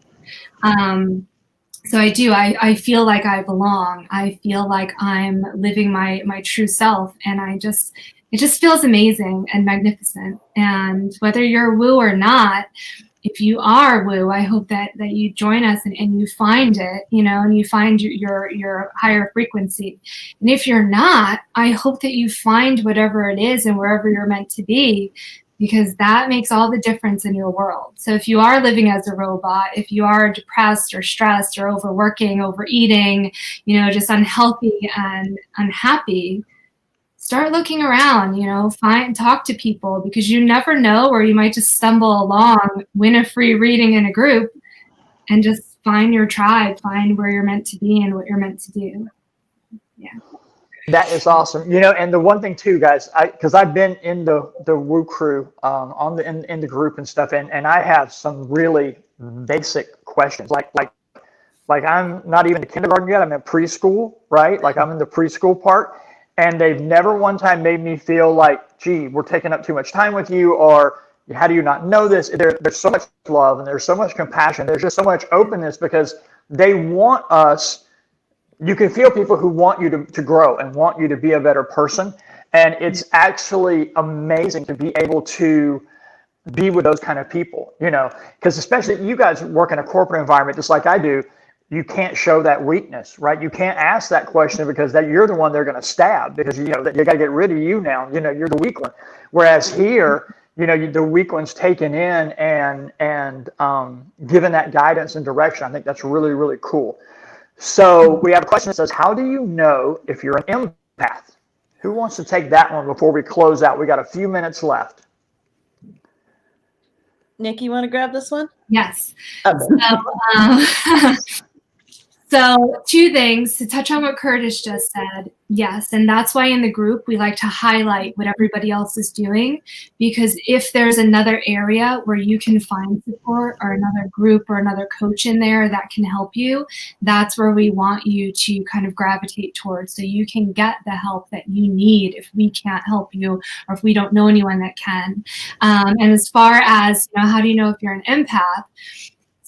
So I feel like I belong. I feel like I'm living my true self, and it just feels amazing and magnificent. And whether you're woo or not, if you are woo, I hope that you join us and you find it, you know, and you find your higher frequency. And if you're not, I hope that you find whatever it is and wherever you're meant to be, because that makes all the difference in your world. So if you are living as a robot, if you are depressed or stressed or overworking, overeating, you know, just unhealthy and unhappy, start looking around, you know, talk to people, because you never know where you might just stumble along, win a free reading in a group, and just find your tribe, find where you're meant to be and what you're meant to do. Yeah. That is awesome. You know, and the one thing too, guys, because I've been in the Woo crew in the group and stuff, and I have some really basic questions, like I'm not even in kindergarten yet. I'm in preschool, right? Like I'm in the preschool part. And they've never one time made me feel like, gee, we're taking up too much time with you, or how do you not know this? There's so much love and there's so much compassion. There's just so much openness, because they want us. You can feel people who want you to grow and want you to be a better person. And it's actually amazing to be able to be with those kind of people, you know, because especially you guys work in a corporate environment just like I do. You can't show that weakness, right? You can't ask that question, because you're the one they're going to stab, because, you know, you got to get rid of you now. You know, you're the weak one. Whereas here, you know, the weak one's taken in and given that guidance and direction. I think that's really, really cool. So we have a question that says, how do you know if you're an empath? Who wants to take that one before we close out? We got a few minutes left. Nikki, you want to grab this one? Yes. So 2 things to touch on what Curtis just said. Yes. And that's why in the group, we like to highlight what everybody else is doing, because if there's another area where you can find support, or another group or another coach in there that can help you, that's where we want you to kind of gravitate towards, so you can get the help that you need if we can't help you, or if we don't know anyone that can. And as far as, you know, how do you know if you're an empath?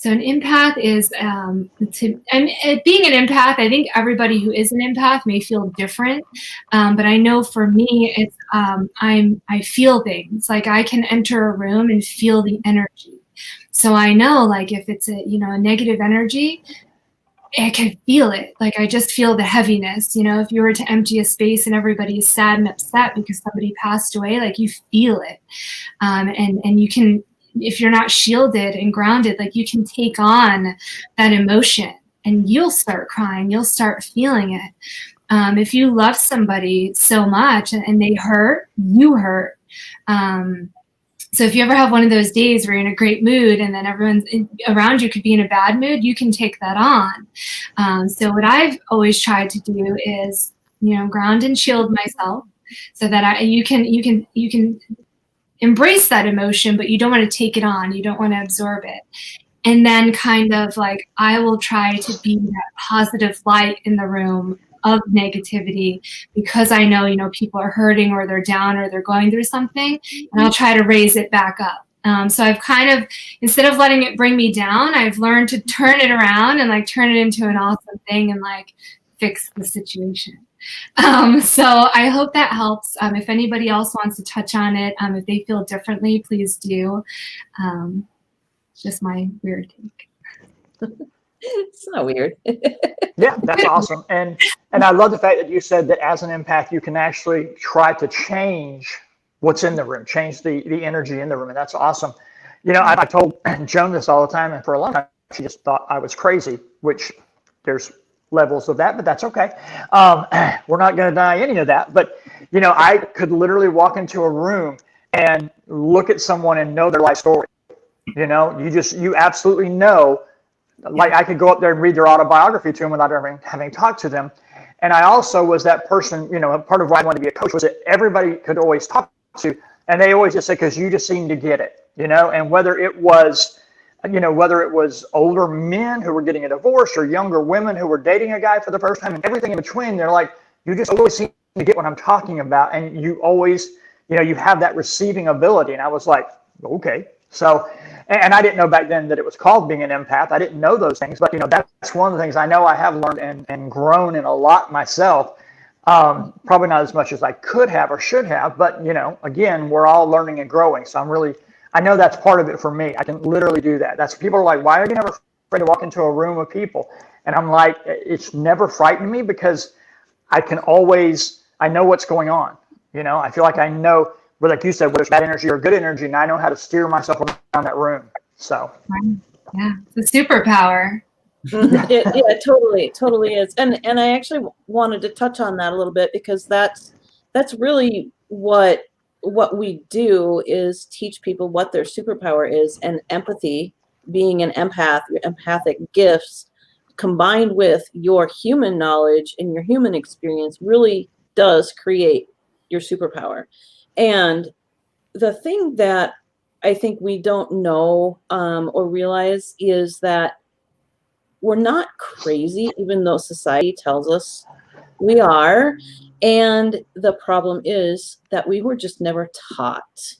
So an empath is, being an empath, I think everybody who is an empath may feel different. But I know for me, it's, I feel things. Like I can enter a room and feel the energy. So I know, like, if it's a negative energy, I can feel it. Like I just feel the heaviness. You know, if you were to empty a space and everybody's sad and upset because somebody passed away, like you feel it. And you can, if you're not shielded and grounded, like you can take on that emotion and you'll start crying, you'll start feeling it. If you love somebody so much and they hurt, you hurt. So if you ever have one of those days where you're in a great mood and then everyone around you could be in a bad mood, you can take that on. So what I've always tried to do is, ground and shield myself so that you can embrace that emotion, but you don't want to take it on. You don't want to absorb it. And then kind of like, I will try to be that positive light in the room of negativity, because I know, people are hurting or they're down or they're going through something, and I'll try to raise it back up. So I've kind of, instead of letting it bring me down, I've learned to turn it around and like turn it into an awesome thing and like fix the situation. So I hope that helps. If anybody else wants to touch on it, if they feel differently, please do. It's just my weird take. It's not weird. Yeah, that's awesome. And I love the fact that you said that as an empath, you can actually try to change what's in the room, change the energy in the room. And that's awesome. I told Joan this all the time, and for a long time, she just thought I was crazy, which there's levels of that, but that's okay. We're not going to deny any of that. But, you know, I could literally walk into a room and look at someone and know their life story. You know, you absolutely know, like I could go up there and read their autobiography to them without ever having talked to them. And I also was that person, you know, part of why I wanted to be a coach was that everybody could always talk to, and they always just say, because you just seem to get it, you know, and whether it was older men who were getting a divorce or younger women who were dating a guy for the first time and everything in between, they're like, you just always seem to get what I'm talking about. And you always, you know, you have that receiving ability. And I was like, okay. So, and I didn't know back then that it was called being an empath. I didn't know those things, but you know, that's one of the things I know I have learned and grown in a lot myself. Probably not as much as I could have or should have, but you know, again, we're all learning and growing. So I know that's part of it for me. I can literally do that. That's people are like, why are you never afraid to walk into a room of people? And I'm like, it's never frightened me because I know what's going on. You know, I feel like I know, but like you said, whether it's bad energy or good energy, and I know how to steer myself around that room. So, yeah, it's a superpower. It totally is. And I actually wanted to touch on that a little bit because that's really what we do is teach people what their superpower is, and empathy, being an empath, your empathic gifts combined with your human knowledge and your human experience really does create your superpower. And the thing that I think we don't know or realize is that we're not crazy, even though society tells us we are. And the problem is that we were just never taught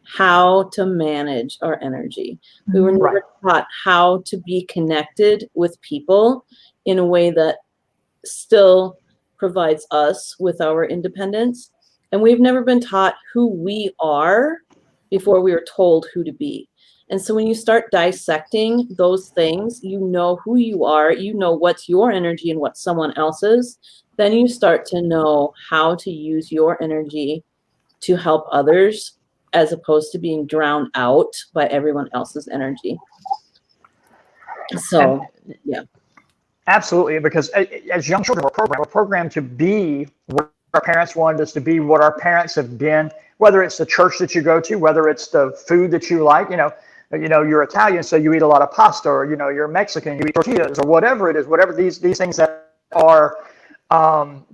how to manage our energy. We were never taught how to be connected with people in a way that still provides us with our independence. And we've never been taught who we are before we were told who to be. And so when you start dissecting those things, you know who you are, you know what's your energy and what's someone else's, then you start to know how to use your energy to help others as opposed to being drowned out by everyone else's energy. So, yeah. Absolutely, because as young children, we're programmed to be what our parents wanted us to be, what our parents have been, whether it's the church that you go to, whether it's the food that you like, you know, you're Italian, so you eat a lot of pasta, or, you know, you're Mexican, you eat tortillas, or whatever it is, whatever these things that are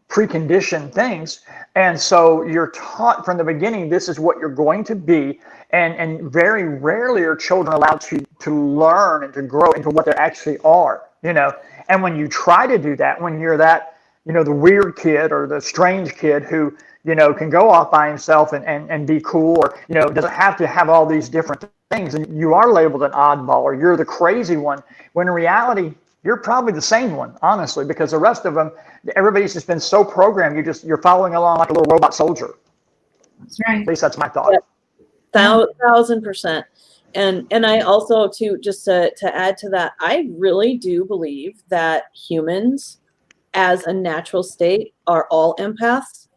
preconditioned things. And so you're taught from the beginning, this is what you're going to be. And very rarely are children allowed to learn and to grow into what they actually are, you know. And when you try to do that, when you're that, you know, the weird kid or the strange kid who, you know, can go off by himself and be cool, or, you know, doesn't have to have all these different things, and you are labeled an oddball or you're the crazy one, when in reality, you're probably the sane one, honestly, because the rest of them, everybody's just been so programmed, you're following along like a little robot soldier. That's right. At least that's my thought. 1,000%. And I also, to add to that, I really do believe that humans as a natural state are all empaths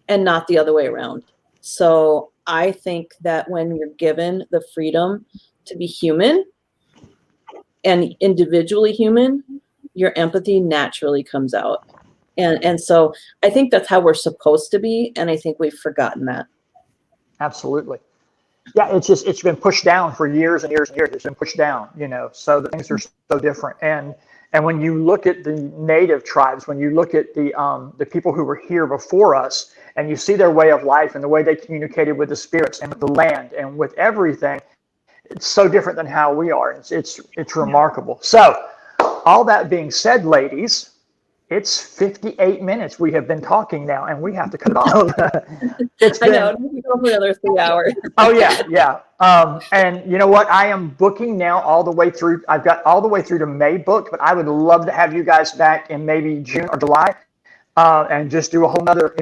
and not the other way around. So I think that when you're given the freedom to be human and individually human, your empathy naturally comes out. And so I think that's how we're supposed to be. And I think we've forgotten that. Absolutely. Yeah, it's been pushed down for years and years and years. It's been pushed down, you know, so the things are so different. And when you look at the native tribes, when you look at the people who were here before us, and you see their way of life and the way they communicated with the spirits and with the land and with everything, it's so different than how we are. It's remarkable. So, all that being said, ladies, it's 58 minutes we have been talking now, and we have to cut it off. I know, we can go for another 3 hours. Oh, yeah. And you know what? I am booking now all the way through. I've got all the way through to May booked, but I would love to have you guys back in maybe June or July and just do a whole nother,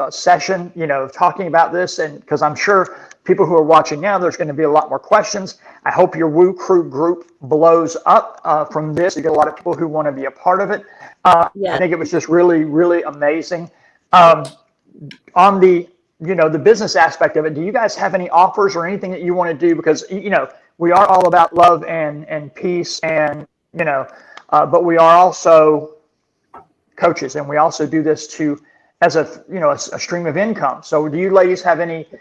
session, talking about this. And because I'm sure people who are watching now, there's going to be a lot more questions. I hope your Woo Crew group blows up from this. You get a lot of people who want to be a part of it. I think it was just really, really amazing. On the, the business aspect of it, do you guys have any offers or anything that you want to do? Because, we are all about love and peace and, but we are also, coaches, and we also do this as a stream of income. So do you ladies have anything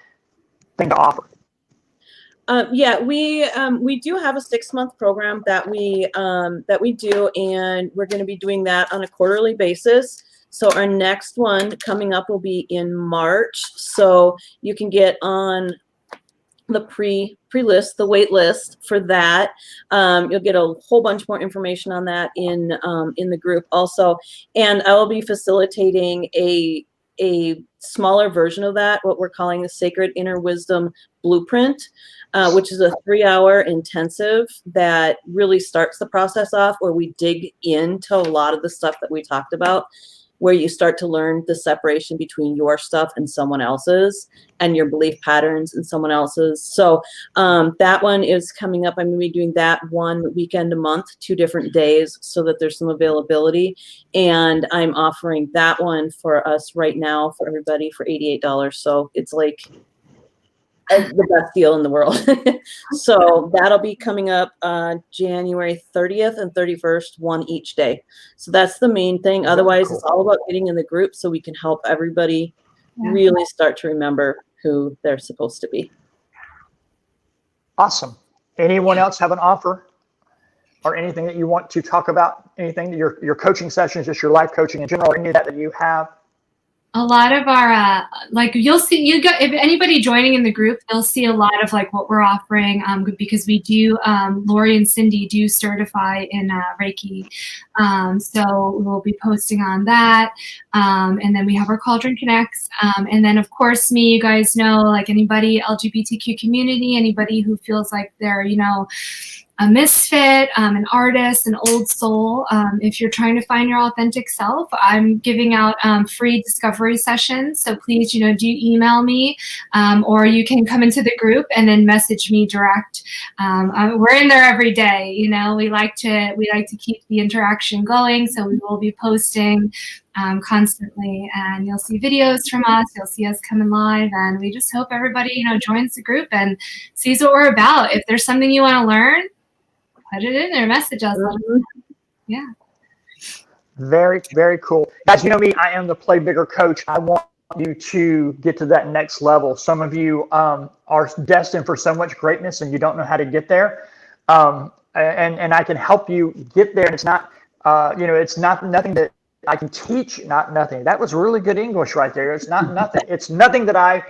to offer? Yeah, we do have a 6-month program that we do, and we're going to be doing that on a quarterly basis. So our next one coming up will be in March. So you can get on the pre-list, the wait list for that. You'll get a whole bunch more information on that in the group also. And I will be facilitating a smaller version of that, what we're calling the Sacred Inner Wisdom Blueprint, which is a 3-hour intensive that really starts the process off, where we dig into a lot of the stuff that we talked about, where you start to learn the separation between your stuff and someone else's, and your belief patterns and someone else's. So that one is coming up. I'm going to be doing that one weekend a month, 2 different days, so that there's some availability. And I'm offering that one for us right now for everybody for $88. So it's like the best deal in the world. So that'll be coming up January 30th and 31st, one each day. So that's the main thing. Otherwise, it's all about getting in the group so we can help everybody really start to remember who they're supposed to be. Awesome. Anyone else have an offer or anything that you want to talk about? Anything, your coaching sessions, just your life coaching in general, any of that you have? A lot of our, you'll see, if anybody joining in the group, they'll see a lot of like what we're offering, because we do, Lori and Cindy do certify in Reiki. So we'll be posting on that. And then we have our Cauldron Connects. And then of course me, you guys know, like anybody LGBTQ community, anybody who feels like they're, a misfit, an artist, an old soul. If you're trying to find your authentic self, I'm giving out free discovery sessions. So please, do email me, or you can come into the group and then message me direct. We're in there every day. We like to keep the interaction going. So we will be posting constantly, and you'll see videos from us. You'll see us coming live, and we just hope everybody, joins the group and sees what we're about. If there's something you want to learn, put it in there, message us. Yeah. Very, very cool. Guys, you know me, I am the Play Bigger coach. I want you to get to that next level. Some of you are destined for so much greatness and you don't know how to get there. And I can help you get there. And it's not, it's not nothing that I can teach, not nothing. That was really good English right there. It's not nothing. It's nothing that I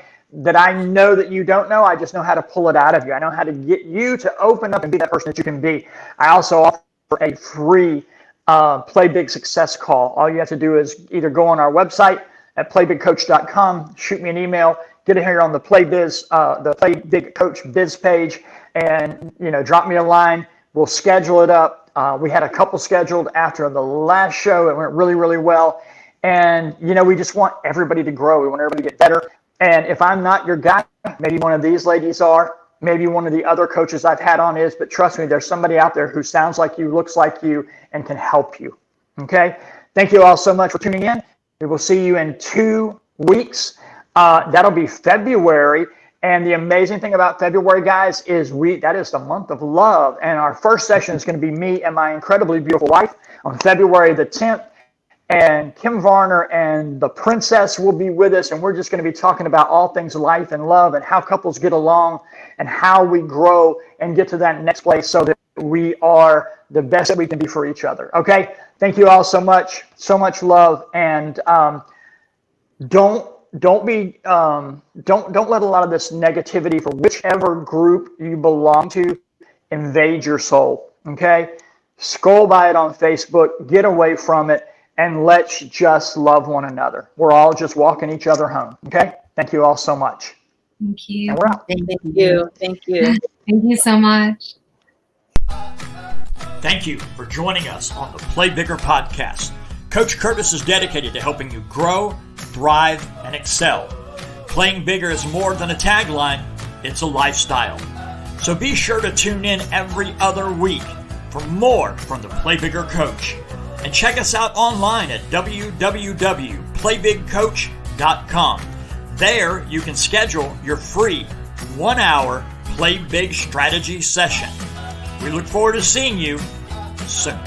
know that you don't know. I just know how to pull it out of you. I know how to get you to open up and be that person that you can be. I also offer a free Play Big Success Call. All you have to do is either go on our website at playbigcoach.com, shoot me an email, get it here on the Play Big Coach Biz page, and drop me a line. We'll schedule it up. We had a couple scheduled after the last show. It went really, really well. And we just want everybody to grow. We want everybody to get better. And if I'm not your guy, maybe one of these ladies are, maybe one of the other coaches I've had on is, but trust me, there's somebody out there who sounds like you, looks like you, and can help you. Okay? Thank you all so much for tuning in. We will see you in 2 weeks. That'll be February. And the amazing thing about February, guys, is that is the month of love. And our first session is going to be me and my incredibly beautiful wife on February the 10th. And Kim Varner and the Princess will be with us, and we're just going to be talking about all things life and love and how couples get along and how we grow and get to that next place so that we are the best that we can be for each other. Okay? Thank you all so much. So much love. And don't let a lot of this negativity for whichever group you belong to invade your soul. Okay? Scroll by it on Facebook. Get away from it. And let's just love one another. We're all just walking each other home. Okay? Thank you all so much. Thank you. And we're out. Thank you. Thank you. Thank you so much. Thank you for joining us on the Play Bigger podcast. Coach Curtis is dedicated to helping you grow, thrive, and excel. Playing bigger is more than a tagline, it's a lifestyle. So be sure to tune in every other week for more from the Play Bigger Coach. And check us out online at www.playbigcoach.com. There you can schedule your free 1-hour Play Big strategy session. We look forward to seeing you soon.